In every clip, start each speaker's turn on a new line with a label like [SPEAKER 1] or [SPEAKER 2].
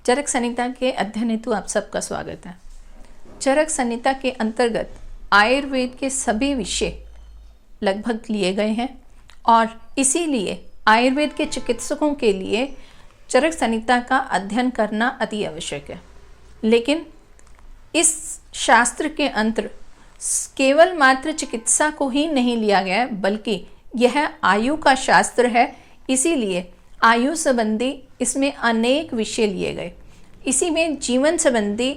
[SPEAKER 1] चरक संहिता के अध्ययन हेतु आप सबका स्वागत है। चरक संहिता के अंतर्गत आयुर्वेद के सभी विषय लगभग लिए गए हैं और इसीलिए आयुर्वेद के चिकित्सकों के लिए चरक संहिता का अध्ययन करना अति आवश्यक है। लेकिन इस शास्त्र के अंतर केवल मात्र चिकित्सा को ही नहीं लिया गया है, बल्कि यह आयु का शास्त्र है। इसीलिए आयु संबंधी इसमें अनेक विषय लिए गए। इसी में जीवन संबंधी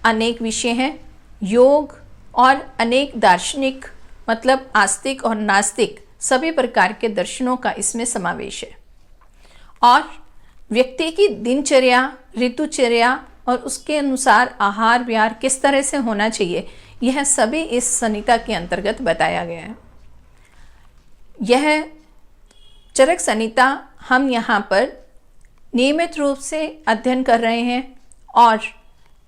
[SPEAKER 1] अनेक विषय हैं, योग और अनेक दार्शनिक मतलब आस्तिक और नास्तिक सभी प्रकार के दर्शनों का इसमें समावेश है। और व्यक्ति की दिनचर्या, ऋतुचर्या और उसके अनुसार आहार विहार किस तरह से होना चाहिए, यह सभी इस संहिता के अंतर्गत बताया गया है। यह चरक संहिता हम यहाँ पर नियमित रूप से अध्ययन कर रहे हैं और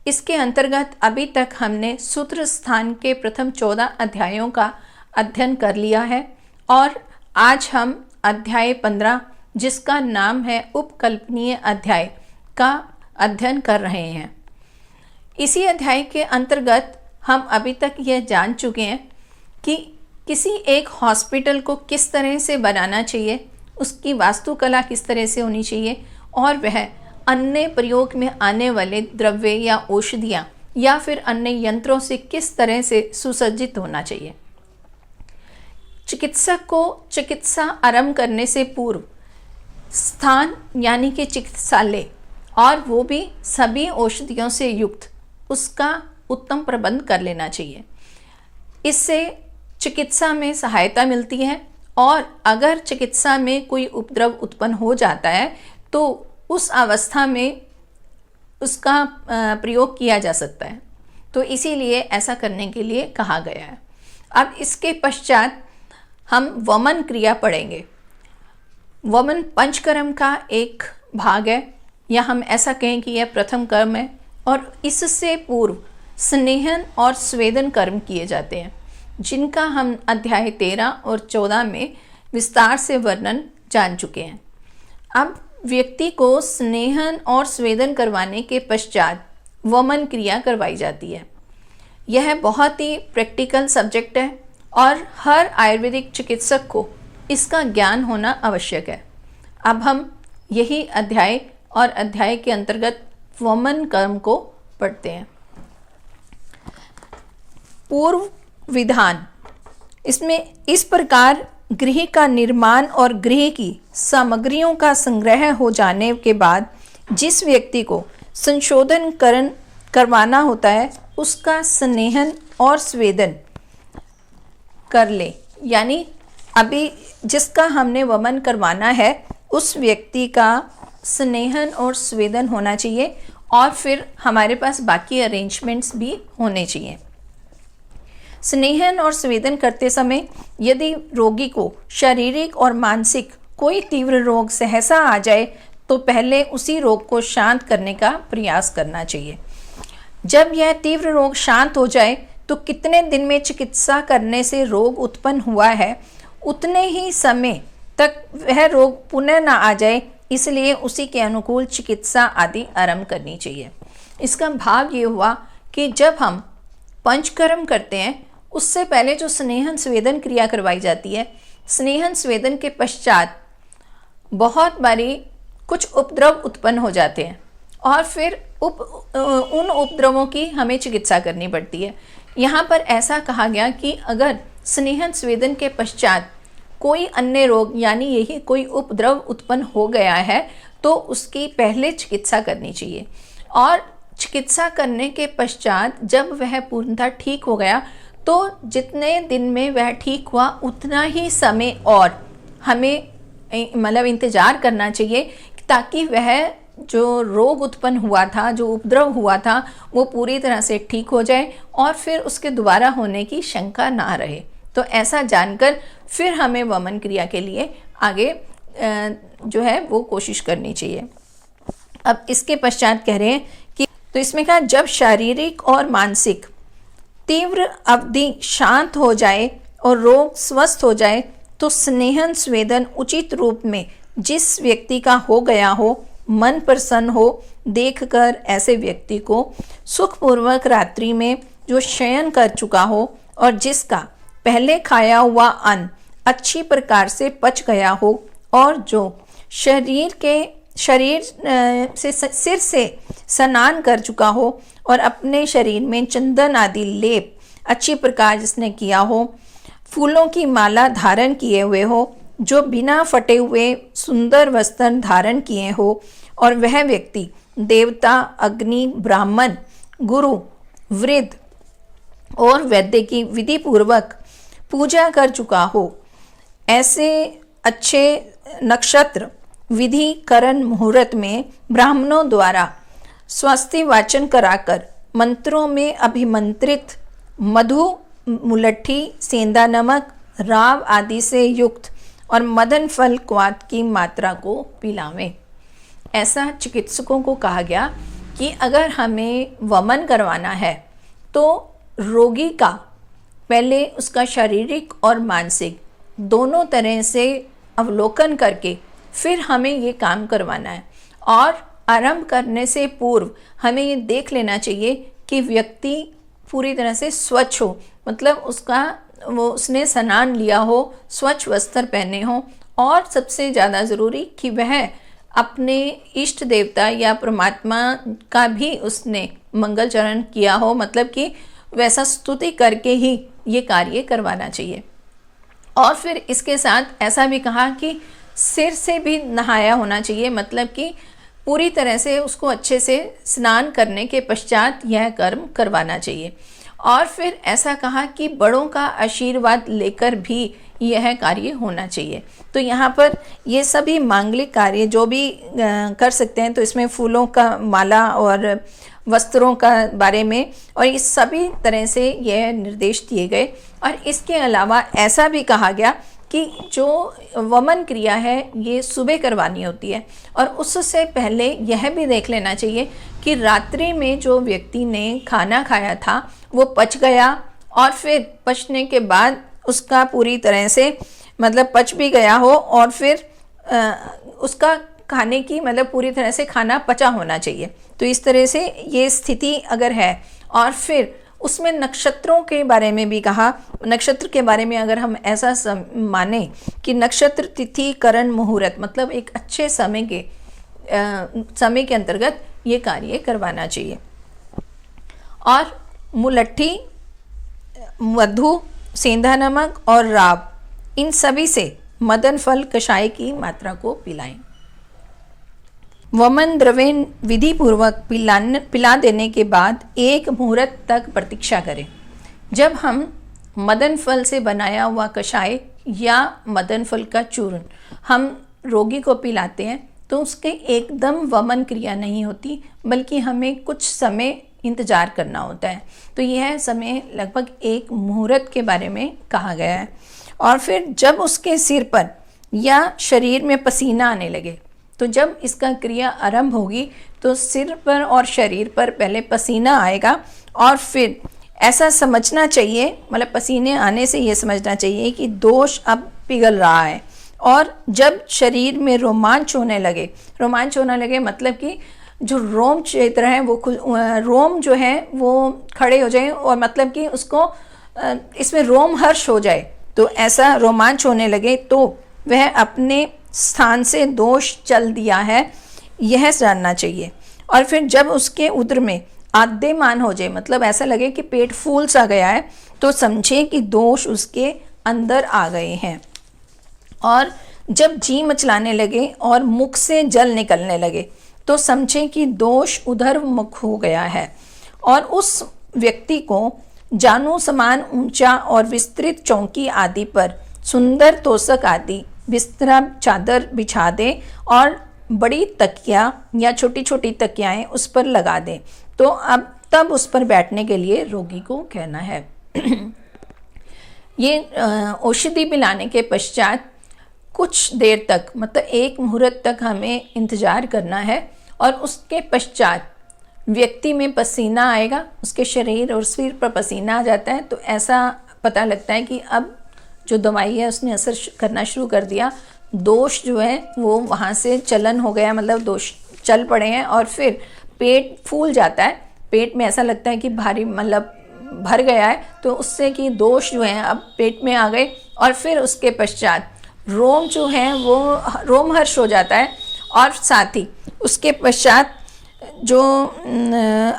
[SPEAKER 1] इसके अंतर्गत अभी तक हमने सूत्र स्थान के प्रथम 14 अध्यायों का अध्ययन कर लिया है और आज हम अध्याय 15 जिसका नाम है उपकल्पनीय अध्याय का अध्ययन कर रहे हैं। इसी अध्याय के अंतर्गत हम अभी तक यह जान चुके हैं कि किसी एक हॉस्पिटल को किस तरह से बनाना चाहिए, उसकी वास्तुकला किस तरह से होनी चाहिए और वह अन्य प्रयोग में आने वाले द्रव्य या औषधियाँ या फिर अन्य यंत्रों से किस तरह से सुसज्जित होना चाहिए। चिकित्सक को चिकित्सा आरंभ करने से पूर्व स्थान यानी कि चिकित्सालय और वो भी सभी औषधियों से युक्त उसका उत्तम प्रबंध कर लेना चाहिए। इससे चिकित्सा में सहायता मिलती है और अगर चिकित्सा में कोई उपद्रव उत्पन्न हो जाता है तो उस अवस्था में उसका प्रयोग किया जा सकता है। तो इसीलिए ऐसा करने के लिए कहा गया है। अब इसके पश्चात हम वमन क्रिया पढ़ेंगे। वमन पंचकर्म का एक भाग है या हम ऐसा कहें कि यह प्रथम कर्म है और इससे पूर्व स्नेहन और स्वेदन कर्म किए जाते हैं, जिनका हम अध्याय 13 और 14 में विस्तार से वर्णन जान चुके हैं। अब व्यक्ति को स्नेहन और स्वेदन करवाने के पश्चात वमन क्रिया करवाई जाती है। यह बहुत ही प्रैक्टिकल सब्जेक्ट है और हर आयुर्वेदिक चिकित्सक को इसका ज्ञान होना आवश्यक है। अब हम यही अध्याय और अध्याय के अंतर्गत वमन कर्म को पढ़ते हैं। पूर्व विधान, इसमें इस प्रकार गृह का निर्माण और गृह की सामग्रियों का संग्रह हो जाने के बाद जिस व्यक्ति को संशोधन करवाना होता है उसका स्नेहन और स्वेदन कर ले। यानी अभी जिसका हमने वमन करवाना है उस व्यक्ति का स्नेहन और स्वेदन होना चाहिए और फिर हमारे पास बाकी अरेंजमेंट्स भी होने चाहिए। स्नेहन और स्वेदन करते समय यदि रोगी को शारीरिक और मानसिक कोई तीव्र रोग सहसा आ जाए तो पहले उसी रोग को शांत करने का प्रयास करना चाहिए। जब यह तीव्र रोग शांत हो जाए तो कितने दिन में चिकित्सा करने से रोग उत्पन्न हुआ है उतने ही समय तक वह रोग पुनः ना आ जाए, इसलिए उसी के अनुकूल चिकित्सा आदि आरंभ करनी चाहिए। इसका भाव ये हुआ कि जब हम पंचकर्म करते हैं उससे पहले जो स्नेहन स्वेदन क्रिया करवाई जाती है, स्नेहन स्वेदन के पश्चात बहुत बारी कुछ उपद्रव उत्पन्न हो जाते हैं और फिर उन उपद्रवों की हमें चिकित्सा करनी पड़ती है। यहाँ पर ऐसा कहा गया कि अगर स्नेहन स्वेदन के पश्चात कोई अन्य रोग यानी यही कोई उपद्रव उत्पन्न हो गया है तो उसकी पहले चिकित्सा करनी चाहिए और चिकित्सा करने के पश्चात जब वह पूर्णतः ठीक हो गया तो जितने दिन में वह ठीक हुआ उतना ही समय और हमें मतलब इंतज़ार करना चाहिए ताकि वह जो रोग उत्पन्न हुआ था, जो उपद्रव हुआ था, वो पूरी तरह से ठीक हो जाए और फिर उसके दोबारा होने की शंका ना रहे। तो ऐसा जानकर फिर हमें वमन क्रिया के लिए आगे जो है वो कोशिश करनी चाहिए। अब इसके पश्चात कह रहे हैं कि तो इसमें कहा जब शारीरिक और मानसिक तीव्र अवधि शांत हो जाए और रोग स्वस्थ हो जाए तो स्नेहन स्वेदन उचित रूप में जिस व्यक्ति का हो गया हो, मन प्रसन्न हो, देखकर ऐसे व्यक्ति को सुखपूर्वक रात्रि में जो शयन कर चुका हो और जिसका पहले खाया हुआ अन्न अच्छी प्रकार से पच गया हो और जो शरीर से सिर से स्नान कर चुका हो और अपने शरीर में चंदन आदि लेप अच्छी प्रकार जिसने किया हो, फूलों की माला धारण किए हुए हो, जो बिना फटे हुए सुंदर वस्त्र धारण किए हो और वह व्यक्ति देवता, अग्नि, ब्राह्मण, गुरु, वृद्ध और वैद्य की विधि पूर्वक पूजा कर चुका हो, ऐसे अच्छे नक्षत्र विधि करण मुहूर्त में ब्राह्मणों द्वारा स्वस्ति वाचन कराकर मंत्रों में अभिमंत्रित मधु, मुलट्ठी, सेंधा नमक, राव आदि से युक्त और मदन फल क्वाथ की मात्रा को पिलावें। ऐसा चिकित्सकों को कहा गया कि अगर हमें वमन करवाना है तो रोगी का पहले उसका शारीरिक और मानसिक दोनों तरह से अवलोकन करके फिर हमें ये काम करवाना है। और आरंभ करने से पूर्व हमें ये देख लेना चाहिए कि व्यक्ति पूरी तरह से स्वच्छ हो, मतलब उसने स्नान लिया हो, स्वच्छ वस्त्र पहने हो और सबसे ज़्यादा ज़रूरी कि वह अपने इष्ट देवता या परमात्मा का भी उसने मंगल चरण किया हो, मतलब कि वैसा स्तुति करके ही ये कार्य करवाना चाहिए। और फिर इसके साथ ऐसा भी कहा कि सिर से भी नहाया होना चाहिए, मतलब कि पूरी तरह से उसको अच्छे से स्नान करने के पश्चात यह कर्म करवाना चाहिए। और फिर ऐसा कहा कि बड़ों का आशीर्वाद लेकर भी यह कार्य होना चाहिए। तो यहाँ पर ये सभी मांगलिक कार्य जो भी कर सकते हैं, तो इसमें फूलों का माला और वस्त्रों का बारे में और इस सभी तरह से यह निर्देश दिए गए। और इसके अलावा ऐसा भी कहा गया कि जो वमन क्रिया है ये सुबह करवानी होती है और उससे पहले यह भी देख लेना चाहिए कि रात्रि में जो व्यक्ति ने खाना खाया था वो पच गया और फिर पचने के बाद उसका पूरी तरह से मतलब पच भी गया हो और फिर उसका खाने की मतलब पूरी तरह से खाना पचा होना चाहिए। तो इस तरह से ये स्थिति अगर है और फिर उसमें नक्षत्रों के बारे में भी कहा। नक्षत्र के बारे में अगर हम ऐसा माने कि नक्षत्र, तिथि, करण, मुहूर्त, मतलब एक अच्छे समय के अंतर्गत ये कार्य करवाना चाहिए। और मुलट्ठी, मधु, सेंधा नमक और राव, इन सभी से मदन फल कषाय की मात्रा को पिलाएं। वमन द्रव्य विधि पूर्वक पिला देने के बाद एक मुहूर्त तक प्रतीक्षा करें। जब हम मदन फल से बनाया हुआ कषाय या मदन फल का चूर्ण हम रोगी को पिलाते हैं तो उसके एकदम वमन क्रिया नहीं होती, बल्कि हमें कुछ समय इंतज़ार करना होता है। तो यह समय लगभग एक मुहूर्त के बारे में कहा गया है। और फिर जब उसके सिर पर या शरीर में पसीना आने लगे, तो जब इसका क्रिया आरंभ होगी तो सिर पर और शरीर पर पहले पसीना आएगा और फिर ऐसा समझना चाहिए, मतलब पसीने आने से ये समझना चाहिए कि दोष अब पिघल रहा है। और जब शरीर में रोमांच होने लगे मतलब कि जो रोम क्षेत्र है वो रोम जो है वो खड़े हो जाए और मतलब कि उसको इसमें रोम हर्ष हो जाए, तो ऐसा रोमांच होने लगे तो वह अपने स्थान से दोष चल दिया है, यह जानना चाहिए। और फिर जब उसके उदर में आद्यमान हो जाए, मतलब ऐसा लगे कि पेट फूल सा गया है, तो समझे कि दोष उसके अंदर आ गए हैं। और जब जी मचलाने लगे और मुख से जल निकलने लगे तो समझे कि दोष उधर मुख हो गया है। और उस व्यक्ति को जानू समान ऊंचा और विस्तृत चौकी आदि पर सुंदर तोषक आदि बिस्तरा चादर बिछा दे और बड़ी तकिया या छोटी छोटी तकियाएं उस पर लगा दें। तो अब तब उस पर बैठने के लिए रोगी को कहना है। ये औषधि पिलाने के पश्चात कुछ देर तक, मतलब एक मुहूर्त तक हमें इंतज़ार करना है और उसके पश्चात व्यक्ति में पसीना आएगा, उसके शरीर और सिर पर पसीना आ जाता है, तो ऐसा पता लगता है कि अब जो दवाई है उसने असर करना शुरू कर दिया, दोष जो है वो वहाँ से चलन हो गया, मतलब दोष चल पड़े हैं और फिर पेट फूल जाता है, पेट में ऐसा लगता है कि भारी मतलब भर गया है, तो उससे कि दोष जो हैं अब पेट में आ गए, और फिर उसके पश्चात रोम जो है वो रोमहर्ष हो जाता है, और साथ ही उसके पश्चात जो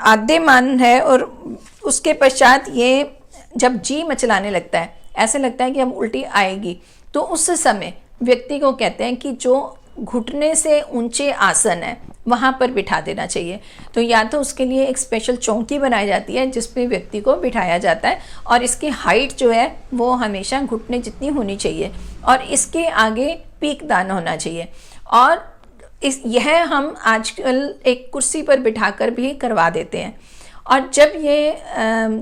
[SPEAKER 1] आद्यमान है और उसके पश्चात ये जब जी मचलाने लगता है, ऐसे लगता है कि अब उल्टी आएगी, तो उस समय व्यक्ति को कहते हैं कि जो घुटने से ऊंचे आसन है वहाँ पर बिठा देना चाहिए। तो या तो उसके लिए एक स्पेशल चौकी बनाई जाती है जिस पे व्यक्ति को बिठाया जाता है, और इसकी हाइट जो है वो हमेशा घुटने जितनी होनी चाहिए, और इसके आगे पीकदान होना चाहिए। और यह हम आजकल एक कुर्सी पर बिठाकर भी करवा देते हैं। और जब ये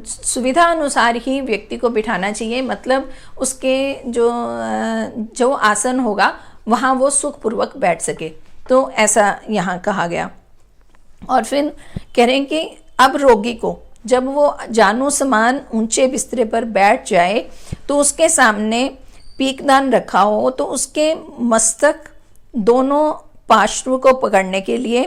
[SPEAKER 1] सुविधा अनुसार ही व्यक्ति को बिठाना चाहिए, मतलब उसके जो आसन होगा वहाँ वो सुखपूर्वक बैठ सके, तो ऐसा यहाँ कहा गया। और फिर कह रहे हैं कि अब रोगी को जब वो जानू समान ऊंचे बिस्तरे पर बैठ जाए तो उसके सामने पीकदान रखा हो, तो उसके मस्तक दोनों पार्श्व को पकड़ने के लिए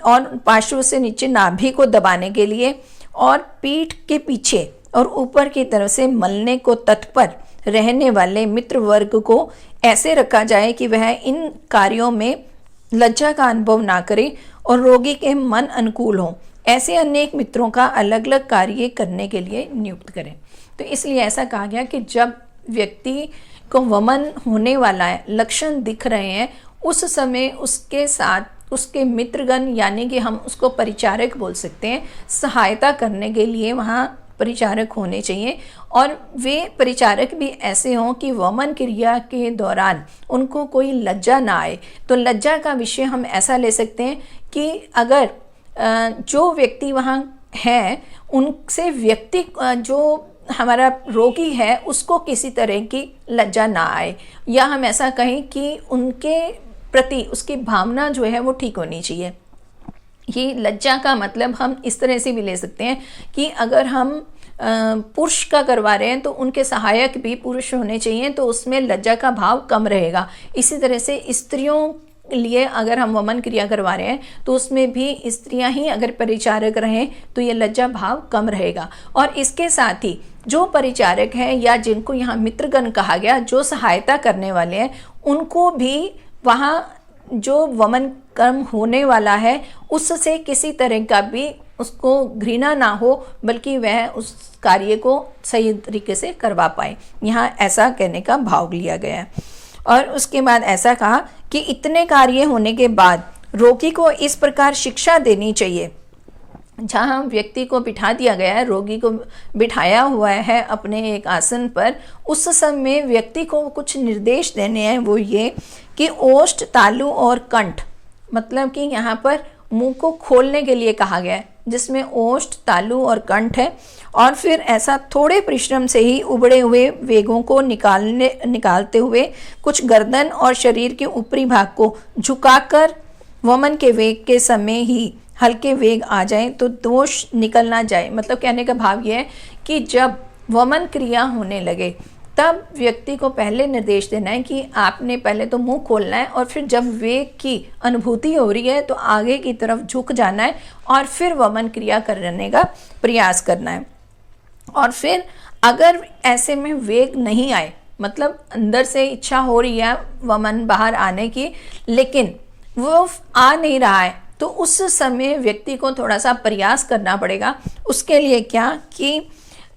[SPEAKER 1] और पार्श्व से नीचे नाभि को दबाने के लिए और पीठ के पीछे और ऊपर की तरफ से मलने को तत्पर रहने वाले मित्र वर्ग को ऐसे रखा जाए कि वह इन कार्यों में लज्जा का अनुभव ना करे और रोगी के मन अनुकूल हो। ऐसे अनेक मित्रों का अलग अलग कार्य करने के लिए नियुक्त करें। तो इसलिए ऐसा कहा गया कि जब व्यक्ति को वमन होने वाला है, लक्षण दिख रहे हैं, उस समय उसके साथ उसके मित्रगण, यानी कि हम उसको परिचारक बोल सकते हैं, सहायता करने के लिए वहाँ परिचारक होने चाहिए। और वे परिचारक भी ऐसे हों कि वमन क्रिया के दौरान उनको कोई लज्जा ना आए। तो लज्जा का विषय हम ऐसा ले सकते हैं कि अगर जो व्यक्ति वहाँ हैं उनसे व्यक्ति जो हमारा रोगी है उसको किसी तरह की लज्जा ना आए, या हम ऐसा कहें कि उनके प्रति उसकी भावना जो है वो ठीक होनी चाहिए। ये लज्जा का मतलब हम इस तरह से भी ले सकते हैं कि अगर हम पुरुष का करवा रहे हैं तो उनके सहायक भी पुरुष होने चाहिए, तो उसमें लज्जा का भाव कम रहेगा। इसी तरह से स्त्रियों लिए अगर हम वमन क्रिया करवा रहे हैं तो उसमें भी स्त्रियां ही अगर परिचारक रहें तो ये लज्जा भाव कम रहेगा। और इसके साथ ही जो परिचारक हैं या जिनको यहाँ मित्रगण कहा गया, जो सहायता करने वाले हैं, उनको भी वहाँ जो वमन कर्म होने वाला है उससे किसी तरह का भी उसको घृणा ना हो, बल्कि वह उस कार्य को सही तरीके से करवा पाए। यहाँ ऐसा कहने का भाव लिया गया है। और उसके बाद ऐसा कहा कि इतने कार्य होने के बाद रोगी को इस प्रकार शिक्षा देनी चाहिए। जहाँ व्यक्ति को बिठा दिया गया है, रोगी को बिठाया हुआ है अपने एक आसन पर, उस समय व्यक्ति को कुछ निर्देश देने हैं। वो ये कि ओष्ठ, तालु और कंठ, मतलब कि यहाँ पर मुंह को खोलने के लिए कहा गया है, जिसमें ओष्ठ, तालु और कंठ है। और फिर ऐसा थोड़े परिश्रम से ही उबड़े हुए वेगों को निकालते हुए कुछ गर्दन और शरीर के ऊपरी भाग को झुकाकर वमन के वेग के समय ही हल्के वेग आ जाए तो दोष निकल ना जाए। मतलब कहने का भाव यह है कि जब वमन क्रिया होने लगे तब व्यक्ति को पहले निर्देश देना है कि आपने पहले तो मुंह खोलना है, और फिर जब वेग की अनुभूति हो रही है तो आगे की तरफ झुक जाना है और फिर वमन क्रिया करने का प्रयास करना है। और फिर अगर ऐसे में वेग नहीं आए, मतलब अंदर से इच्छा हो रही है वमन बाहर आने की लेकिन वो आ नहीं रहा है, तो उस समय व्यक्ति को थोड़ा सा प्रयास करना पड़ेगा। उसके लिए क्या कि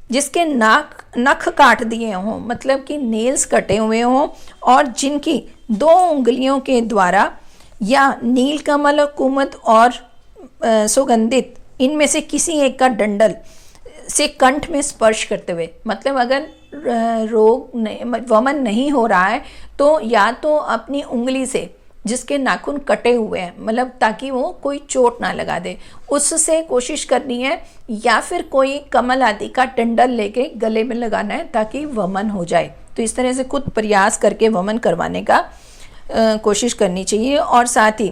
[SPEAKER 1] जिसके नख काट दिए हों, मतलब कि नेल्स कटे हुए हों, और जिनकी 2 उंगलियों के द्वारा या नीलकमल और कुमुद और सुगंधित इनमें से किसी एक का डंडल से कंठ में स्पर्श करते हुए, मतलब अगर वमन नहीं हो रहा है तो या तो अपनी उंगली से जिसके नाखून कटे हुए हैं, मतलब ताकि वो कोई चोट ना लगा दे, उससे कोशिश करनी है, या फिर कोई कमल आदि का डंडल लेके गले में लगाना है ताकि वमन हो जाए। तो इस तरह से खुद प्रयास करके वमन करवाने का कोशिश करनी चाहिए। और साथ ही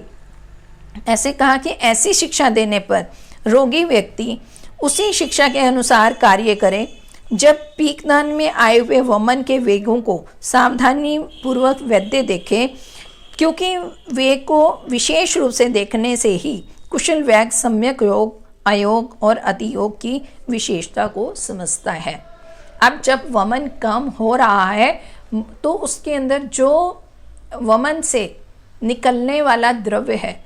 [SPEAKER 1] ऐसे कहा कि ऐसी शिक्षा देने पर रोगी व्यक्ति उसी शिक्षा के अनुसार कार्य करे। जब पीकदान में आए हुए वमन के वेगों को सावधानी पूर्वक वैद्य देखे क्योंकि वेग को विशेष रूप से देखने से ही कुशल वैज्ञ सम्यक योग, अयोग और अतियोग की विशेषता को समझता है। अब जब वमन कम हो रहा है तो उसके अंदर जो वमन से निकलने वाला द्रव्य है,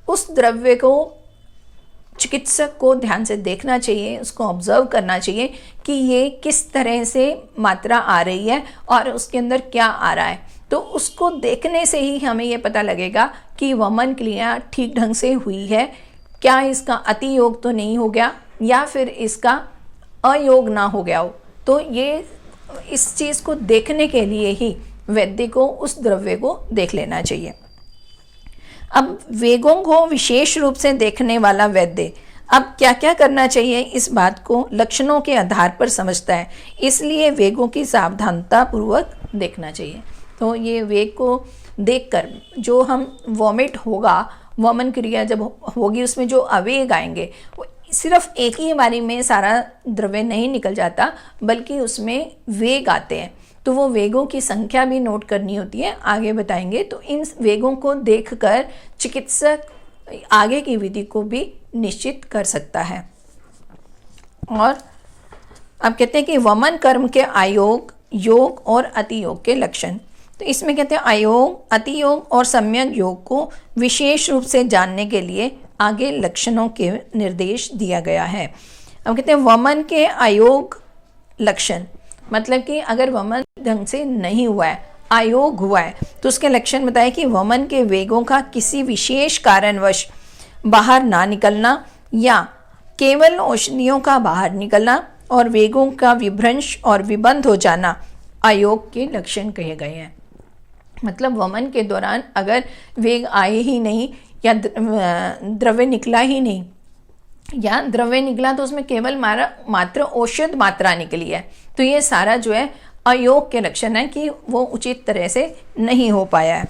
[SPEAKER 1] उस द्रव्य को चिकित्सक को ध्यान से देखना चाहिए, उसको ऑब्जर्व करना चाहिए कि ये किस तरह से मात्रा आ रही है और उसके अंदर क्या आ रहा है। तो उसको देखने से ही हमें ये पता लगेगा कि वमन क्रिया ठीक ढंग से हुई है, क्या इसका अति योग तो नहीं हो गया या फिर इसका अयोग ना हो गया हो। तो ये इस चीज़ को देखने के लिए ही वैद्य को उस द्रव्य को देख लेना चाहिए। अब वेगों को विशेष रूप से देखने वाला वैद्य अब क्या क्या करना चाहिए, इस बात को लक्षणों के आधार पर समझता है, इसलिए वेगों की सावधानता पूर्वक देखना चाहिए। तो ये वेग को देखकर जो हम वॉमिट होगा, वमन क्रिया जब होगी उसमें जो अवेग आएंगे वो सिर्फ एक ही बारी में सारा द्रव्य नहीं निकल जाता, बल्कि उसमें वेग आते हैं। तो वो वेगों की संख्या भी नोट करनी होती है, आगे बताएंगे। तो इन वेगों को देखकर चिकित्सक आगे की विधि को भी निश्चित कर सकता है। और अब कहते हैं कि वमन कर्म के अयोग, योग और अतियोग के लक्षण। तो इसमें कहते हैं अयोग, अतियोग और सम्यक योग को विशेष रूप से जानने के लिए आगे लक्षणों के निर्देश दिया गया है। अब कहते हैं वमन के अयोग लक्षण, मतलब कि अगर वमन ढंग से नहीं हुआ है, अयोग हुआ है, तो उसके लक्षण बताए कि वमन के वेगों का किसी विशेष कारणवश बाहर ना निकलना या केवल औषधियों का बाहर निकलना और वेगों का विभ्रंश और विबंध हो जाना अयोग के लक्षण कहे गए हैं। मतलब वमन के दौरान अगर वेग आए ही नहीं या द्रव्य निकला ही नहीं, या द्रव्य निकला तो उसमें केवल मात्र औषध मात्रा निकली है, तो ये सारा जो है अयोग के लक्षण है कि वो उचित तरह से नहीं हो पाया है।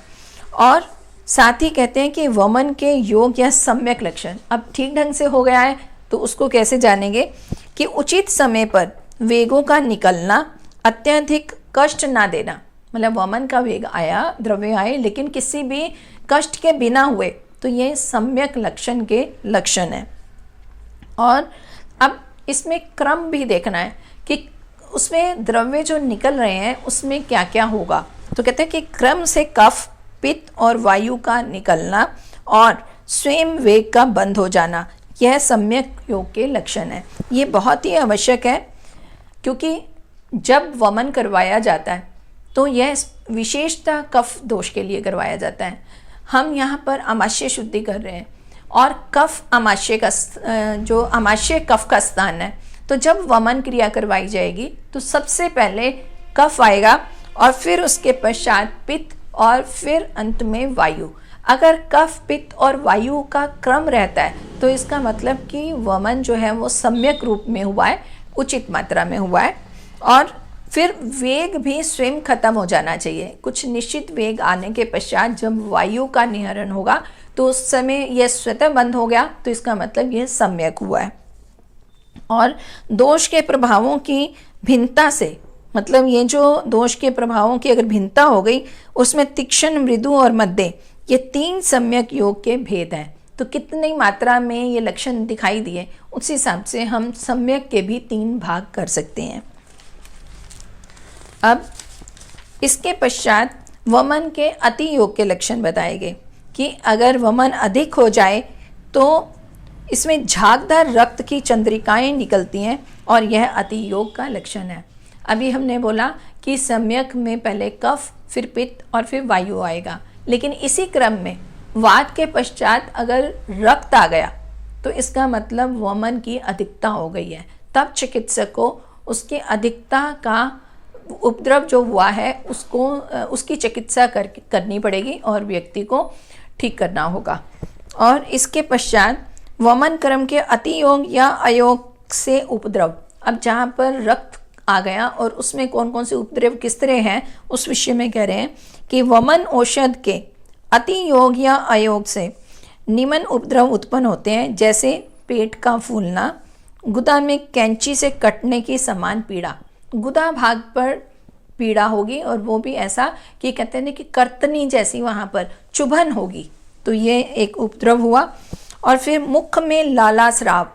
[SPEAKER 1] और साथ ही कहते हैं कि वमन के योग या सम्यक लक्षण, अब ठीक ढंग से हो गया है तो उसको कैसे जानेंगे कि उचित समय पर वेगों का निकलना, अत्यधिक कष्ट ना देना, मतलब वमन का वेग आया, द्रव्य आए लेकिन किसी भी कष्ट के बिना हुए, तो ये सम्यक लक्षण के लक्षण है। और अब इसमें क्रम भी देखना है कि उसमें द्रव्य जो निकल रहे हैं उसमें क्या क्या होगा। तो कहते हैं कि क्रम से कफ, पित्त और वायु का निकलना और स्वयं वेग का बंद हो जाना, यह सम्यक योग के लक्षण है। ये बहुत ही आवश्यक है, क्योंकि जब वमन करवाया जाता है तो यह विशेषता कफ दोष के लिए करवाया जाता है। हम यहाँ पर आमाशय शुद्धि कर रहे हैं और कफ आमाशय का, जो आमाशय कफ का स्थान है, तो जब वमन क्रिया करवाई जाएगी तो सबसे पहले कफ आएगा और फिर उसके पश्चात पित्त और फिर अंत में वायु। अगर कफ, पित्त और वायु का क्रम रहता है तो इसका मतलब कि वमन जो है वो सम्यक रूप में हुआ है, उचित मात्रा में हुआ है। और फिर वेग भी स्वयं खत्म हो जाना चाहिए। कुछ निश्चित वेग आने के पश्चात जब वायु का निहरण होगा तो उस समय यह स्वतः बंद हो गया, तो इसका मतलब यह सम्यक हुआ है। और दोष के प्रभावों की भिन्नता से, मतलब ये जो दोष के प्रभावों की अगर भिन्नता हो गई, उसमें तीक्ष्ण, मृदु और मध्य, ये 3 सम्यक योग के भेद हैं। तो कितनी मात्रा में ये लक्षण दिखाई दिए, उस हिसाब से हम सम्यक के भी 3 भाग कर सकते हैं। अब इसके पश्चात वमन के अति योग के लक्षण बताए गए कि अगर वमन अधिक हो जाए तो इसमें झागदार रक्त की चंद्रिकाएं निकलती हैं और यह अति योग का लक्षण है। अभी हमने बोला कि सम्यक में पहले कफ, फिर पित्त और फिर वायु आएगा, लेकिन इसी क्रम में वात के पश्चात अगर रक्त आ गया तो इसका मतलब वमन की अधिकता हो गई है। तब चिकित्सक को उसकी अधिकता का उपद्रव जो हुआ है उसको, उसकी चिकित्सा करनी पड़ेगी और व्यक्ति को ठीक करना होगा। और इसके पश्चात वमन क्रम के अति योग या अयोग से उपद्रव, अब जहाँ पर रक्त आ गया और उसमें कौन कौन से उपद्रव किस तरह हैं उस विषय में कह रहे हैं कि वमन औषध के अति योग या अयोग से निम्न उपद्रव उत्पन्न होते हैं, जैसे पेट का फूलना, गुदा में कैंची से कटने की समान पीड़ा। गुदा भाग पर पीड़ा होगी, और वो भी ऐसा कि कहते हैं कि कर्तनी जैसी वहाँ पर चुभन होगी। तो ये एक उपद्रव हुआ। और फिर मुख में लाला स्राव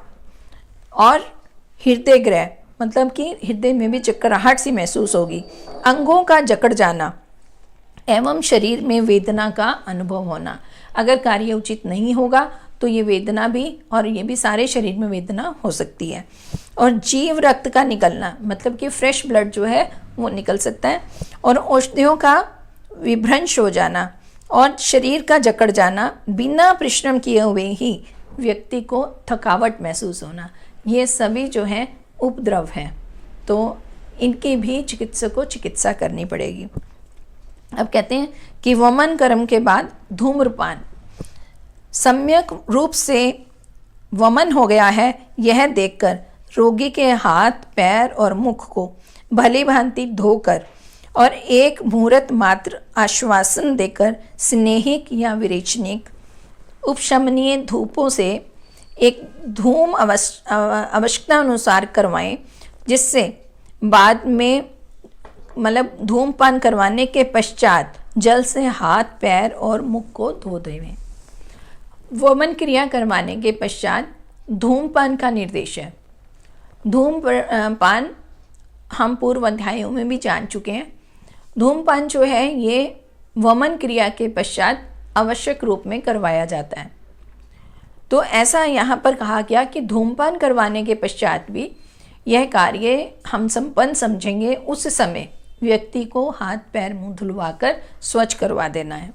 [SPEAKER 1] और हृदय ग्रह, मतलब कि हृदय में भी चक्कराहट सी महसूस होगी। अंगों का जकड़ जाना एवं शरीर में वेदना का अनुभव होना। अगर कार्य उचित नहीं होगा तो ये वेदना भी, और ये भी सारे शरीर में वेदना हो सकती है। और जीव रक्त का निकलना, मतलब कि फ्रेश ब्लड जो है वो निकल सकता है। और औषधियों का विभ्रंश हो जाना और शरीर का जकड़ जाना, बिना परिश्रम किए हुए ही व्यक्ति को थकावट महसूस होना, ये सभी जो है उपद्रव हैं। तो इनकी भी चिकित्सक को चिकित्सा करनी पड़ेगी। अब कहते हैं कि वमन कर्म के बाद धूम्रपान, सम्यक रूप से वमन हो गया है यह देखकर रोगी के हाथ, पैर और मुख को भली भांति धोकर और एक मुहूर्त मात्र आश्वासन देकर स्नेहिक या विरेचनिक उपशमनीय धूपों से एक धूम आवश्यकता अनुसार करवाएं, जिससे बाद में मतलब धूमपान करवाने के पश्चात जल से हाथ, पैर और मुख को धो देवें। वमन क्रिया करवाने के पश्चात धूमपान का निर्देश है। धूमपान हम पूर्व अध्यायों में भी जान चुके हैं। धूमपान जो है ये वमन क्रिया के पश्चात आवश्यक रूप में करवाया जाता है। तो ऐसा यहाँ पर कहा गया कि धूमपान करवाने के पश्चात भी यह कार्य हम संपन्न समझेंगे, उस समय व्यक्ति को हाथ, पैर, मुंह धुलवाकर स्वच्छ करवा देना है।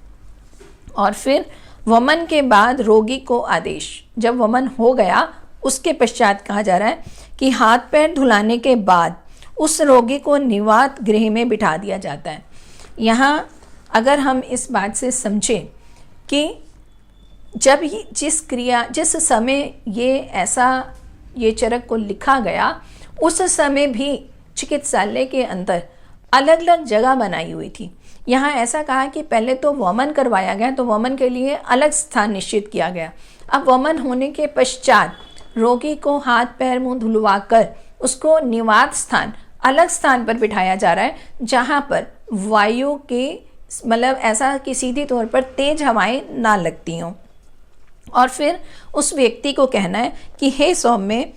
[SPEAKER 1] और फिर वमन के बाद रोगी को आदेश, जब वमन हो गया उसके पश्चात कहा जा रहा है कि हाथ पैर धुलाने के बाद उस रोगी को निवात गृह में बिठा दिया जाता है। यहाँ अगर हम इस बात से समझें कि जब जिस समय ये चरक को लिखा गया, उस समय भी चिकित्सालय के अंदर अलग अलग जगह बनाई हुई थी। यहाँ ऐसा कहा कि पहले तो वमन करवाया गया, तो वमन के लिए अलग स्थान निश्चित किया गया। अब वमन होने के पश्चात रोगी को हाथ, पैर, मुंह धुलवाकर उसको निवात स्थान, अलग स्थान पर बिठाया जा रहा है, जहाँ पर वायु के मतलब ऐसा कि सीधी तौर पर तेज हवाएं ना लगती हों। और फिर उस व्यक्ति को कहना है कि हे सौम्य,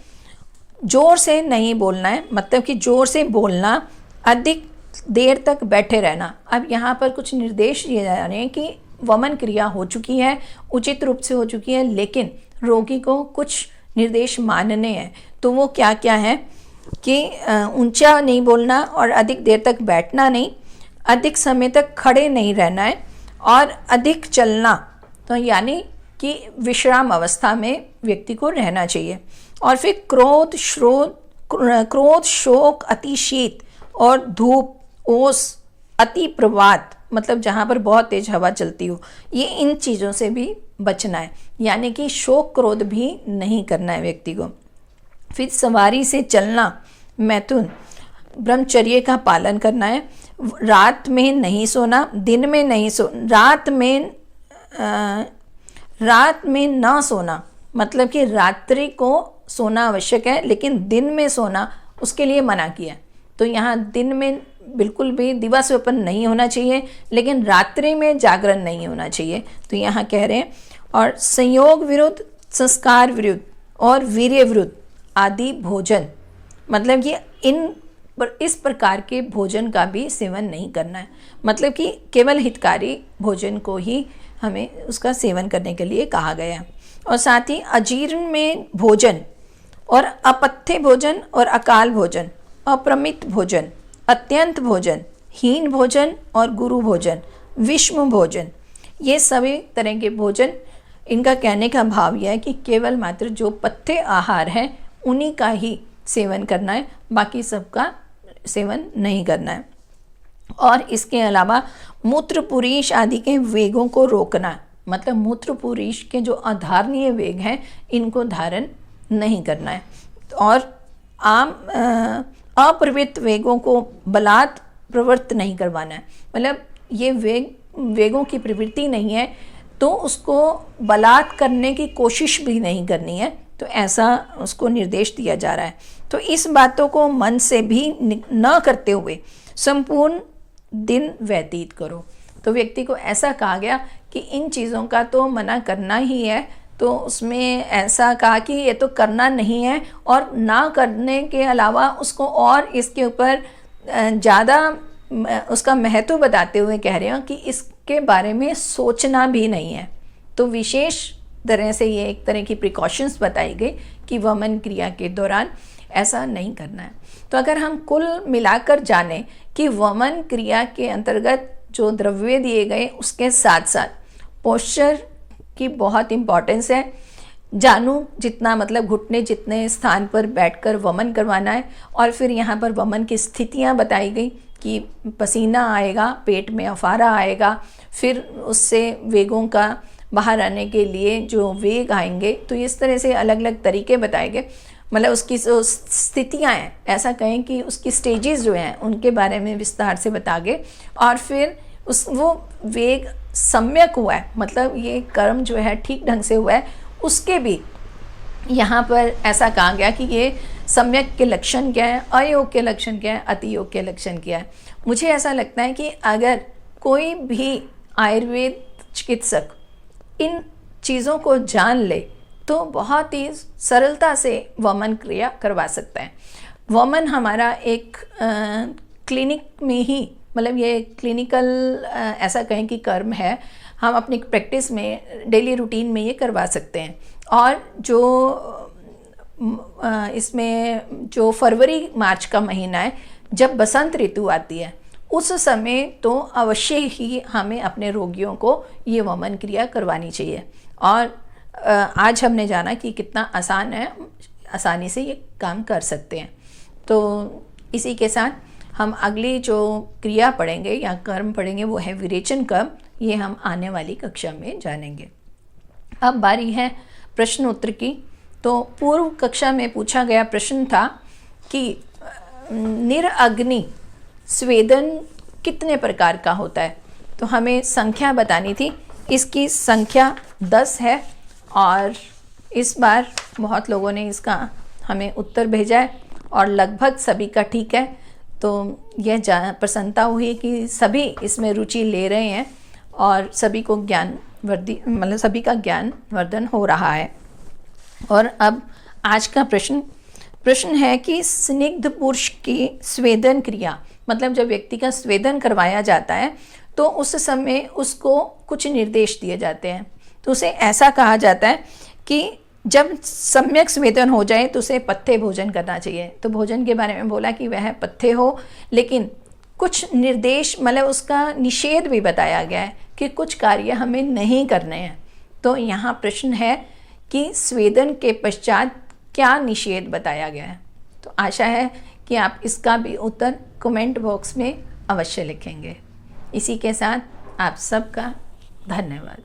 [SPEAKER 1] जोर से नहीं बोलना है, मतलब कि जोर से बोलना, अधिक देर तक बैठे रहना। अब यहाँ पर कुछ निर्देश दिए जा रहे हैं कि वमन क्रिया हो चुकी है, उचित रूप से हो चुकी है, लेकिन रोगी को कुछ निर्देश मानने हैं। तो वो क्या क्या है कि ऊंचा नहीं बोलना और अधिक देर तक बैठना नहीं, अधिक समय तक खड़े नहीं रहना है और अधिक चलना, तो यानी कि विश्राम अवस्था में व्यक्ति को रहना चाहिए। और फिर क्रोध, शोक, अतिशीत और धूप, ओस, अति प्रवात, मतलब जहाँ पर बहुत तेज हवा चलती हो, ये इन चीज़ों से भी बचना है, यानी कि शोक क्रोध भी नहीं करना है व्यक्ति को। फिर सवारी से चलना, मैथुन, ब्रह्मचर्य का पालन करना है। रात में नहीं सोना, दिन में नहीं रात में ना सोना, मतलब कि रात्रि को सोना आवश्यक है, लेकिन दिन में सोना उसके लिए मना किया। तो यहाँ दिन में बिल्कुल भी दिवस व्यापन नहीं होना चाहिए, लेकिन रात्रि में जागरण नहीं होना चाहिए। तो यहाँ कह रहे हैं, और संयोग विरुद्ध, संस्कार विरुद्ध और वीर्य विरुद्ध आदि भोजन, मतलब कि इस प्रकार के भोजन का भी सेवन नहीं करना है, मतलब कि केवल हितकारी भोजन को ही हमें उसका सेवन करने के लिए कहा गया है। और साथ ही अजीर्ण में भोजन और अपथ्य भोजन और अकाल भोजन, अप्रमित भोजन, अत्यंत भोजन, हीन भोजन और गुरु भोजन, विषम भोजन, ये सभी तरह के भोजन, इनका कहने का भाव यह है कि केवल मात्र जो पथ्य आहार है उन्हीं का ही सेवन करना है, बाकी सबका सेवन नहीं करना है। और इसके अलावा मूत्रपुरीश आदि के वेगों को रोकना, मतलब मूत्रपुरीश के जो अधारणीय वेग हैं इनको धारण नहीं करना है। और आम अप्रवृत्त वेगों को बलात् प्रवृत्त नहीं करवाना है, मतलब ये वेगों की प्रवृत्ति नहीं है तो उसको बलात् करने की कोशिश भी नहीं करनी है, तो ऐसा उसको निर्देश दिया जा रहा है। तो इस बातों को मन से भी न करते हुए संपूर्ण दिन व्यतीत करो। तो व्यक्ति को ऐसा कहा गया कि इन चीज़ों का तो मना करना ही है, तो उसमें ऐसा कहा कि ये तो करना नहीं है, और ना करने के अलावा उसको और इसके ऊपर ज़्यादा उसका महत्व बताते हुए कह रहे हैं कि इसके बारे में सोचना भी नहीं है। तो विशेष तरह से ये एक तरह की प्रिकॉशंस बताई गई कि वमन क्रिया के दौरान ऐसा नहीं करना है। तो अगर हम कुल मिलाकर जानें कि वमन क्रिया के अंतर्गत जो द्रव्य दिए गए उसके साथ साथ पोस्चर की बहुत इम्पॉर्टेंस है। जानू जितना मतलब घुटने जितने स्थान पर बैठकर वमन करवाना है, और फिर यहाँ पर वमन की स्थितियाँ बताई गई कि पसीना आएगा, पेट में अफारा आएगा, फिर उससे वेगों का बाहर आने के लिए जो वेग आएंगे, तो इस तरह से अलग अलग तरीके बताए गए। मतलब उसकी जो स्थितियाँ हैं, ऐसा कहें कि उसकी स्टेजेस जो हैं उनके बारे में विस्तार से बता गए। और फिर वो वेग सम्यक हुआ है, मतलब ये कर्म जो है ठीक ढंग से हुआ है, उसके भी यहाँ पर ऐसा कहा गया कि ये सम्यक के लक्षण क्या है, अयोग के लक्षण क्या है, अतियोग के लक्षण क्या है। मुझे ऐसा लगता है कि अगर कोई भी आयुर्वेद चिकित्सक इन चीज़ों को जान ले तो बहुत ही सरलता से वमन क्रिया करवा सकता है। वमन हमारा एक क्लिनिक में ही, मतलब ये क्लिनिकल ऐसा कहें कि कर्म है, हम अपनी प्रैक्टिस में डेली रूटीन में ये करवा सकते हैं। और जो इसमें जो फरवरी मार्च का महीना है, जब बसंत ऋतु आती है, उस समय तो अवश्य ही हमें अपने रोगियों को ये वमन क्रिया करवानी चाहिए। और आज हमने जाना कि कितना आसान है, आसानी से ये काम कर सकते हैं। तो इसी के साथ हम अगली जो क्रिया पढ़ेंगे या कर्म पढ़ेंगे वो है विरेचन कर्म। ये हम आने वाली कक्षा में जानेंगे। अब बारी है प्रश्न उत्तर की। तो पूर्व कक्षा में पूछा गया प्रश्न था कि निरअग्नि स्वेदन कितने प्रकार का होता है। तो हमें संख्या बतानी थी, इसकी संख्या 10 है, और इस बार बहुत लोगों ने इसका हमें उत्तर भेजा है और लगभग सभी का ठीक है। तो यह प्रसन्नता हुई कि सभी इसमें रुचि ले रहे हैं और सभी को मतलब सभी का ज्ञान वर्धन हो रहा है। और अब आज का प्रश्न है कि स्निग्ध पुरुष की स्वेदन क्रिया, मतलब जब व्यक्ति का स्वेदन करवाया जाता है तो उस समय उसको कुछ निर्देश दिए जाते हैं। तो उसे ऐसा कहा जाता है कि जब सम्यक स्वेदन हो जाए तो उसे पथ्य भोजन करना चाहिए। तो भोजन के बारे में बोला कि वह पथ्य हो, लेकिन कुछ निर्देश मतलब उसका निषेध भी बताया गया है कि कुछ कार्य हमें नहीं करने हैं। तो यहाँ प्रश्न है कि स्वेदन के पश्चात क्या निषेध बताया गया है। तो आशा है कि आप इसका भी उत्तर कमेंट बॉक्स में अवश्य लिखेंगे। इसी के साथ आप सबका धन्यवाद।